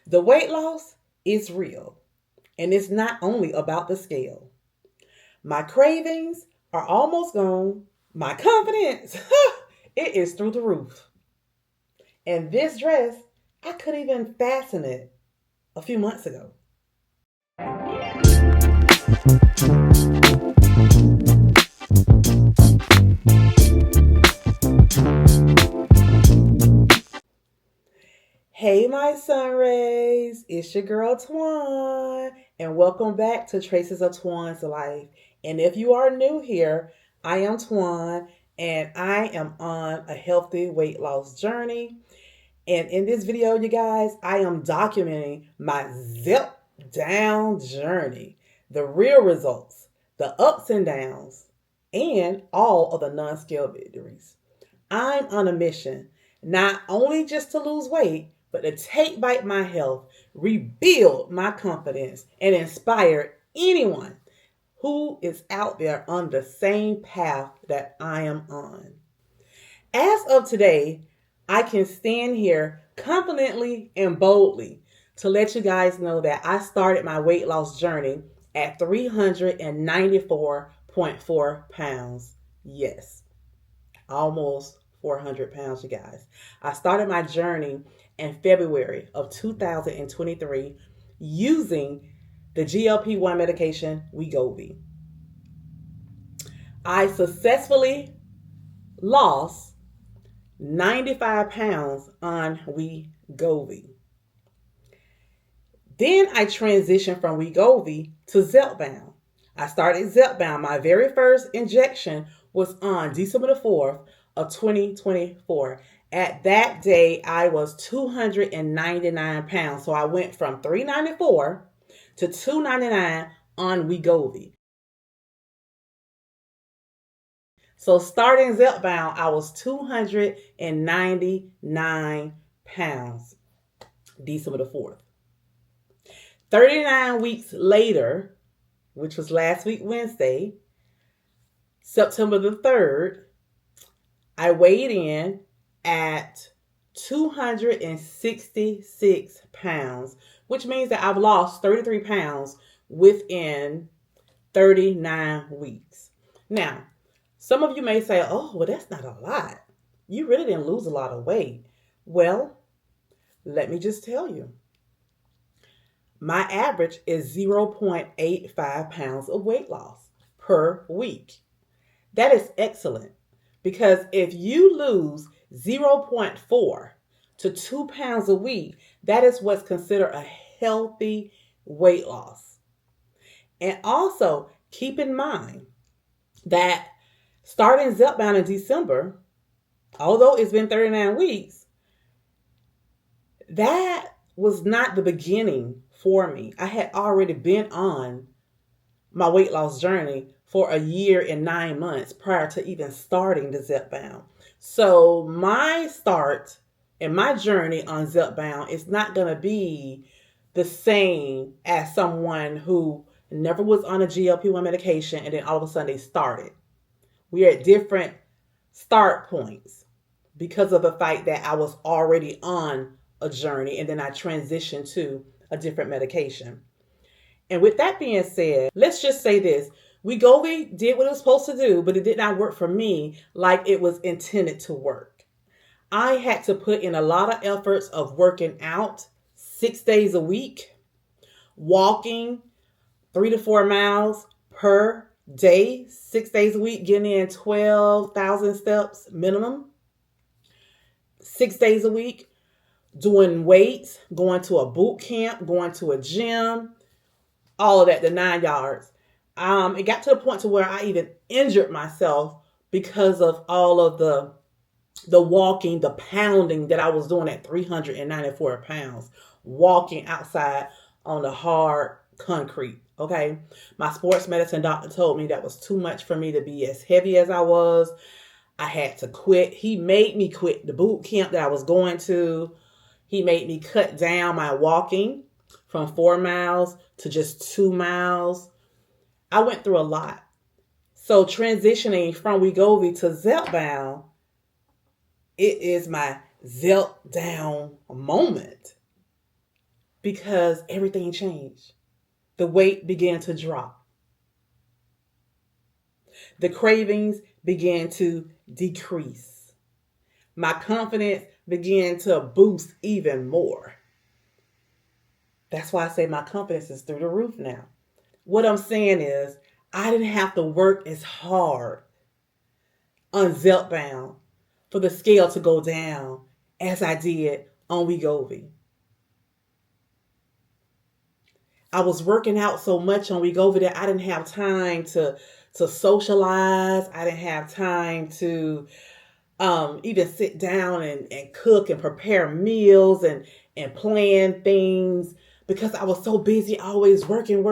The weight loss is real, and it's not only about the scale. My cravings are almost gone. My confidence, it is through the roof. And this dress, I couldn't even fasten it a few months ago. Hey, my sun rays, it's your girl Twan, and welcome back to Traces of Twan's Life. And if you are new here, I am Twan, and I am on a healthy weight loss journey. And in this video, you guys, I am documenting my Zeltdown journey, the real results, the ups and downs, and all of the non-scale victories. I'm on a mission, not only just to lose weight, but to take back my health, rebuild my confidence, and inspire anyone who is out there on the same path that I am on. As of today, I can stand here confidently and boldly to let you guys know that I started my weight loss journey at 394.4 pounds. Yes, almost 400 pounds, you guys. I started my journey in February of 2023 using the GLP-1 medication Wegovy. I successfully lost 95 pounds on Wegovy. Then I transitioned from Wegovy to Zepbound. I started Zepbound. My very first injection was on December the 4th of 2024. At that day, I was 299 pounds. So I went from 394 to 299 on Wegovy. So starting Zepbound, I was 299 pounds, December the 4th. 39 weeks later, which was last week, Wednesday, September the 3rd, I weighed in at 266 pounds, which means that I've lost 33 pounds within 39 weeks. Now, some of you may say, oh, well, that's not a lot. You really didn't lose a lot of weight. Well, let me just tell you. My average is 0.85 pounds of weight loss per week. That is excellent because if you lose 0.4 to 2 pounds a week, that is what's considered a healthy weight loss. And also keep in mind that starting Zepbound in December, although it's been 39 weeks, that was not the beginning for me. I had already been on my weight loss journey for a year and 9 months prior to even starting the Zepbound. So my start and my journey on Zepbound is not going to be the same as someone who never was on a GLP-1 medication and then all of a sudden they started. We are at different start points because of the fact that I was already on a journey and then I transitioned to a different medication. And with that being said, let's just say this. Wegovy did what it was supposed to do, but it did not work for me like it was intended to work. I had to put in a lot of efforts of working out 6 days a week, walking 3 to 4 miles per day, 6 days a week, getting in 12,000 steps minimum, 6 days a week, doing weights, going to a boot camp, going to a gym, all of that, the 9 yards. It got to the point to where I even injured myself because of all of the walking, the pounding that I was doing at 394 pounds, walking outside on the hard concrete. Okay. My sports medicine doctor told me that was too much for me to be as heavy as I was. I had to quit. He made me quit the boot camp that I was going to. He made me cut down my walking from 4 miles to just 2 miles. I went through a lot. So transitioning from Wegovy to Zepbound, it is my Zeltdown moment. because everything changed. The weight began to drop. The cravings began to decrease. My confidence began to boost even more. That's why I say my confidence is through the roof now. What I'm saying is, I didn't have to work as hard on Zeltbound for the scale to go down as I did on Wegovy. I was working out so much on Wegovy that I didn't have time to socialize. I didn't have time to even sit down and cook and prepare meals and plan things because I was so busy always working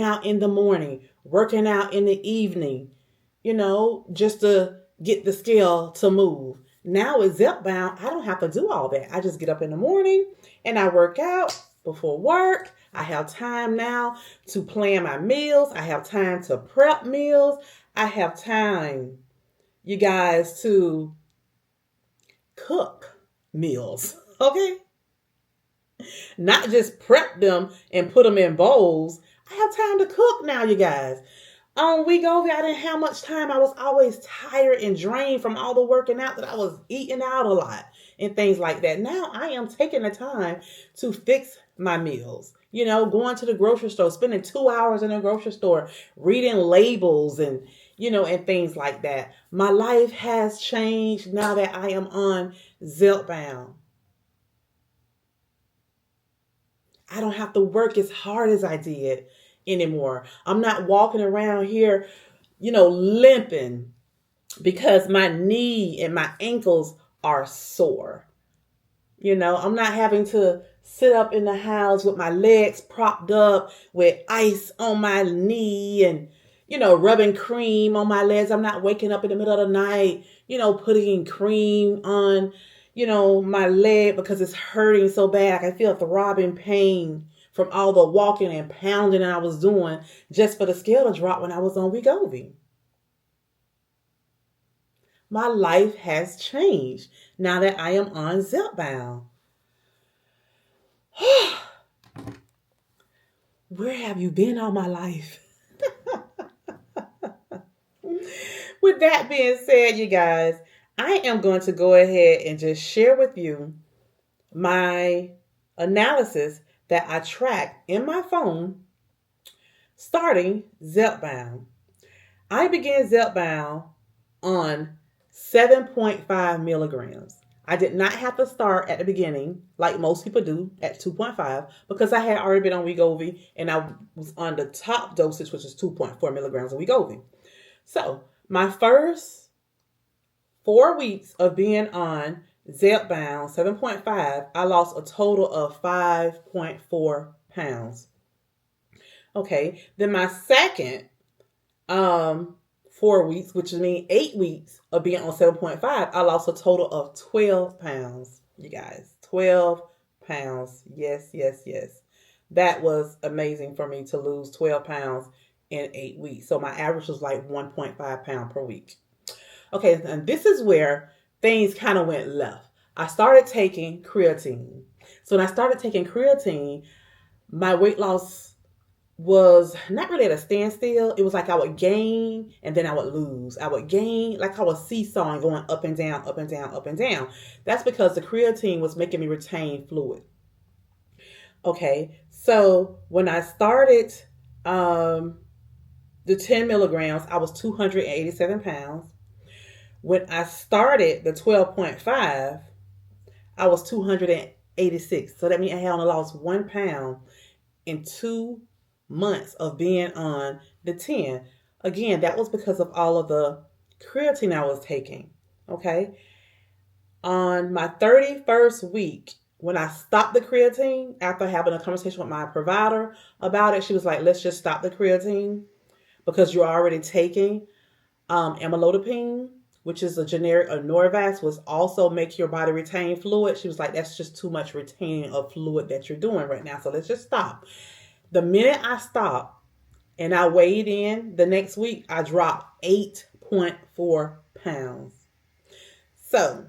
out in the morning, working out in the evening, just to get the scale to move. Now with Zepbound, I don't have to do all that. I just get up in the morning and I work out before work. I have time now to plan my meals. I have time to prep meals. I have time, you guys, to cook meals, okay? Not just prep them and put them in bowls. I have time to cook now, you guys. On Wegovy, I didn't have much time. I was always tired and drained from all the working out that I was eating out a lot and things like that. Now I am taking the time to fix my meals. Going to the grocery store, spending 2 hours in the grocery store, reading labels and things like that. My life has changed now that I am on Zeltbound. I don't have to work as hard as I did anymore. I'm not walking around here, limping because my knee and my ankles are sore. I'm not having to sit up in the house with my legs propped up with ice on my knee and, rubbing cream on my legs. I'm not waking up in the middle of the night, putting cream on, my leg because it's hurting so bad. I can feel throbbing pain from all the walking and pounding that I was doing just for the scale to drop when I was on Wegovy. My life has changed now that I am on Zepbound. Where have you been all my life? With that being said, you guys, I am going to go ahead and just share with you my analysis that I tracked in my phone starting Zepbound. I began Zepbound on 7.5 milligrams. I did not have to start at the beginning like most people do at 2.5 because I had already been on Wegovy and I was on the top dosage, which is 2.4 milligrams of Wegovy. So my first 4 weeks of being on Zepbound 7.5, I lost a total of 5.4 pounds. Okay, then my second 4 weeks, which means 8 weeks of being on 7.5, I lost a total of 12 pounds. You guys, 12 pounds. Yes. That was amazing for me to lose 12 pounds in 8 weeks. So my average was like 1.5 pounds per week. Okay, and this is where things kind of went left. I started taking creatine. So when I started taking creatine, my weight loss was not really at a standstill. It was like I would gain and then I would lose. I would gain like I was seesawing, going up and down, up and down, up and down. That's because the creatine was making me retain fluid. Okay, so when I started the 10 milligrams, I was 287 pounds. When I started the 12.5, I was 286. So that means I had only lost 1 pound in 2 months of being on the 10. Again, that was because of all of the creatine I was taking. Okay. On my 31st week, when I stopped the creatine, after having a conversation with my provider about it, she was like, let's just stop the creatine because you're already taking amlodipine, which is a generic of Norvax, which also makes your body retain fluid. She was like, that's just too much retaining of fluid that you're doing right now. So let's just stop. The minute I stopped and I weighed in the next week, I dropped 8.4 pounds. So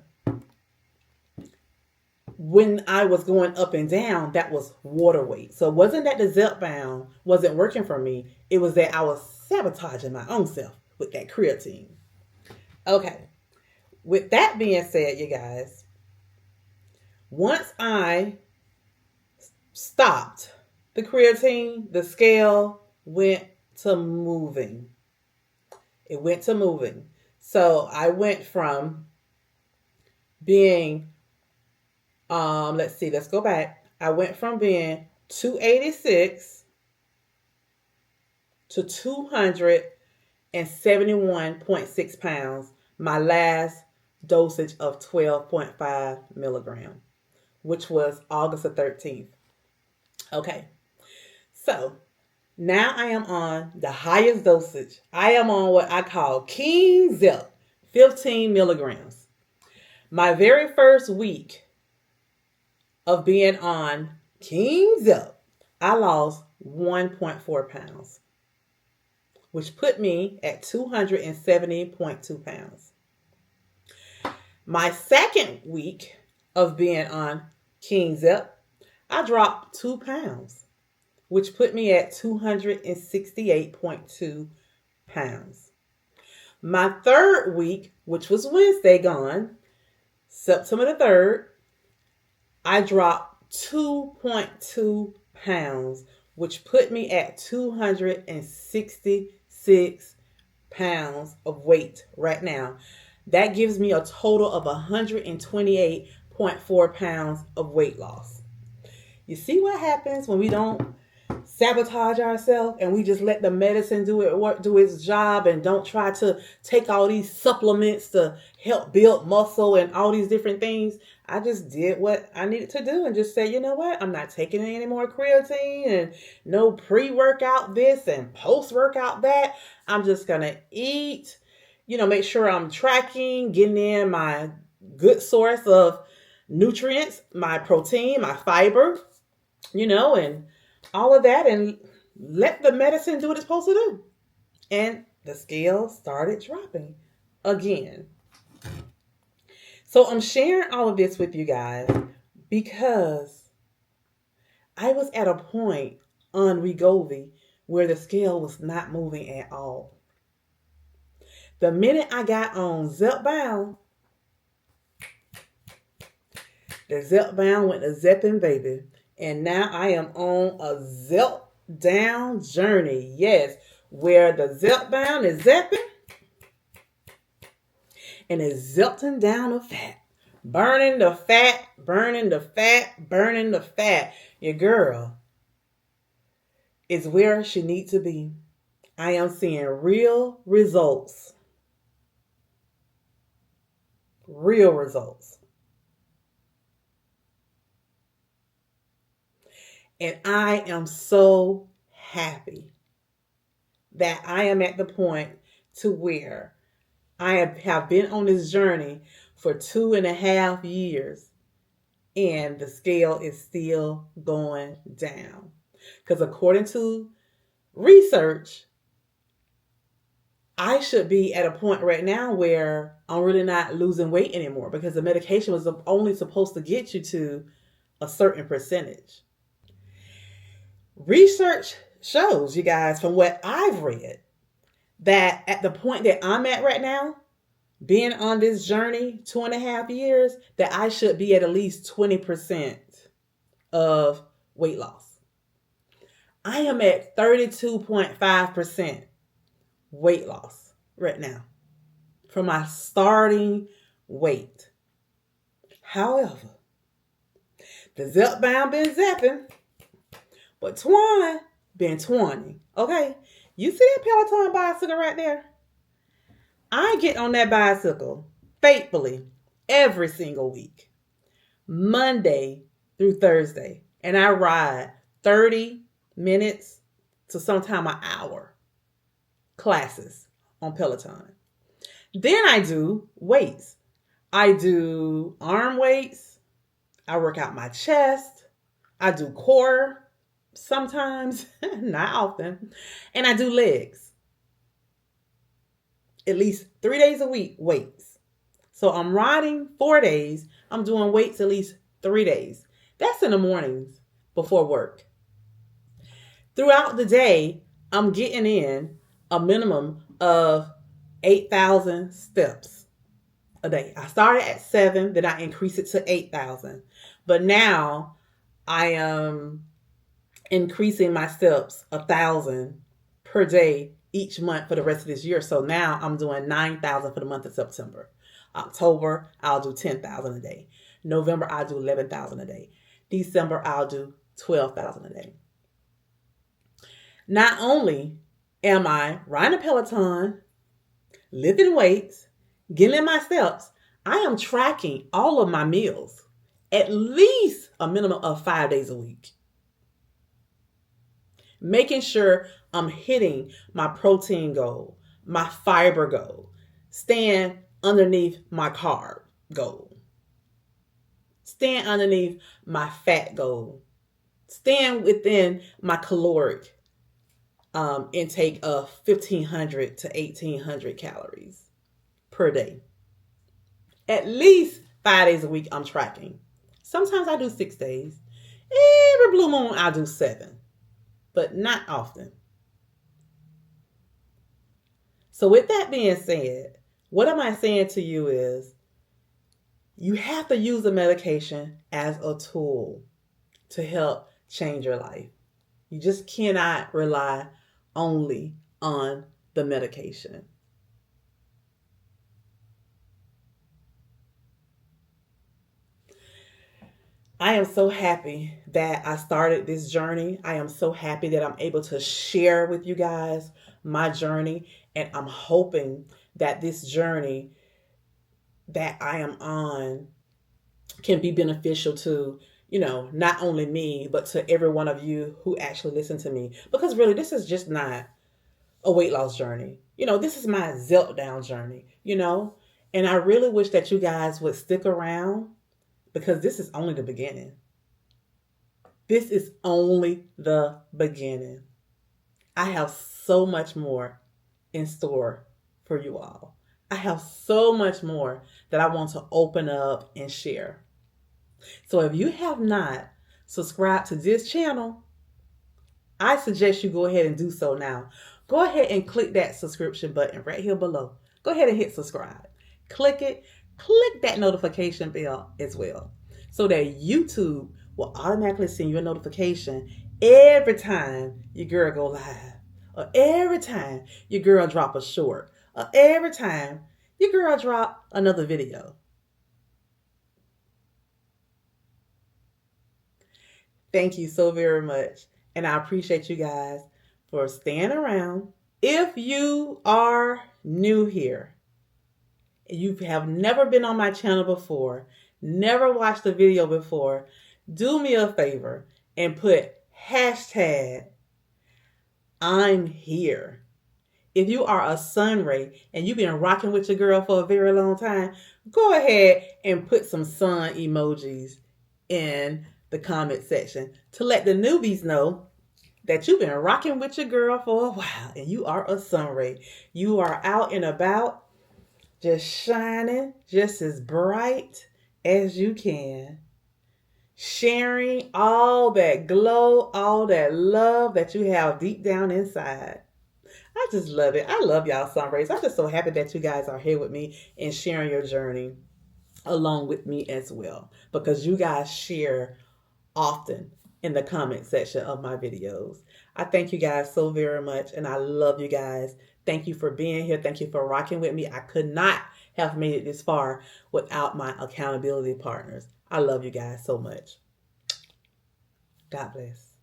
when I was going up and down, that was water weight. So it wasn't that the Zepbound wasn't working for me. It was that I was sabotaging my own self with that creatine. Okay. With that being said, you guys, once I stopped the creatine, the scale went to moving. It went to moving. So I went from being, let's go back. I went from being 286 to 271.6 pounds, my last dosage of 12.5 milligram, which was August the 13th. Okay, so now I am on the highest dosage. I am on what I call King Zep, 15 milligrams. My very first week of being on King Zep, I lost 1.4 pounds, which put me at 270.2 pounds. My second week of being on King Zep, I dropped 2 pounds, which put me at 268.2 pounds. My third week, which was Wednesday gone, September the 3rd, I dropped 2.2 pounds, which put me at 266 pounds of weight right now. That gives me a total of 128.4 pounds of weight loss. You see what happens when we don't sabotage ourselves and we just let the medicine do its job and don't try to take all these supplements to help build muscle and all these different things. I just did what I needed to do and just say, you know what? I'm not taking any more creatine and no pre-workout this and post-workout that. I'm just going to eat, make sure I'm tracking, getting in my good source of nutrients, my protein, my fiber, and all of that, and let the medicine do what it's supposed to do. And the scale started dropping again. So I'm sharing all of this with you guys because I was at a point on Wegovy where the scale was not moving at all. The minute I got on Zepbound, the Zeltdown went to Zepping, baby. And now I am on a Zeltdown journey. Yes, where the Zepbound is zepping and is zelting down the fat. Burning the fat, burning the fat, burning the fat. Your girl is where she needs to be. I am seeing real results. Real results. And I am so happy that I am at the point to where I have been on this journey for 2.5 years and the scale is still going down. Because according to research, I should be at a point right now where I'm really not losing weight anymore because the medication was only supposed to get you to a certain percentage. Research shows, you guys, from what I've read, that at the point that I'm at right now, being on this journey 2.5 years, that I should be at least 20% of weight loss. I am at 32.5% weight loss right now from my starting weight. However, the Zepbound been zapping. But Twan been twanning. Okay? You see that Peloton bicycle right there? I get on that bicycle faithfully every single week. Monday through Thursday. And I ride 30 minutes to sometime an hour classes on Peloton. Then I do weights. I do arm weights. I work out my chest. I do core. Sometimes, not often. And I do legs. At least 3 days a week, weights. So I'm riding 4 days. I'm doing weights at least 3 days. That's in the mornings before work. Throughout the day, I'm getting in a minimum of 8,000 steps a day. I started at 7, then I increased it to 8,000. But now I am increasing my steps 1,000 per day each month for the rest of this year. So now I'm doing 9,000 for the month of September. October, I'll do 10,000 a day. November, I'll do 11,000 a day. December, I'll do 12,000 a day. Not only am I riding a Peloton, lifting weights, getting in my steps, I am tracking all of my meals at least a minimum of 5 days a week. Making sure I'm hitting my protein goal, my fiber goal, staying underneath my carb goal, staying underneath my fat goal, staying within my caloric intake of 1,500 to 1,800 calories per day. At least 5 days a week I'm tracking. Sometimes I do 6 days. Every blue moon I do 7, but not often. So with that being said, what am I saying to you is you have to use the medication as a tool to help change your life. You just cannot rely only on the medication. I am so happy that I started this journey. I am so happy that I'm able to share with you guys my journey. And I'm hoping that this journey that I am on can be beneficial to, not only me, but to every one of you who actually listen to me. Because really, this is just not a weight loss journey. This is my Zeltdown journey, And I really wish that you guys would stick around because this is only the beginning. This is only the beginning. I have so much more in store for you all. I have so much more that I want to open up and share. So if you have not subscribed to this channel, I suggest you go ahead and do so now. Go ahead and click that subscription button right here below. Go ahead and hit subscribe. Click it. Click that notification bell as well so that YouTube will automatically send you a notification every time your girl go live, or every time your girl drop a short, or every time your girl drop another video. Thank you so very much. And I appreciate you guys for staying around. If you are new here, you have never been on my channel before, never watched a video before, do me a favor and put hashtag I'm here. If you are a sunray and you've been rocking with your girl for a very long time, go ahead and put some sun emojis in the comment section to let the newbies know that you've been rocking with your girl for a while and you are a sunray. You are out and about, just shining just as bright as you can, sharing all that glow, all that love that you have deep down inside. I just love it. I love y'all sunrays. I'm just so happy that you guys are here with me and sharing your journey along with me as well, because you guys share often in the comment section of my videos. I thank you guys so very much, and I love you guys. Thank you for being here. Thank you for rocking with me. I could not have made it this far without my accountability partners. I love you guys so much. God bless.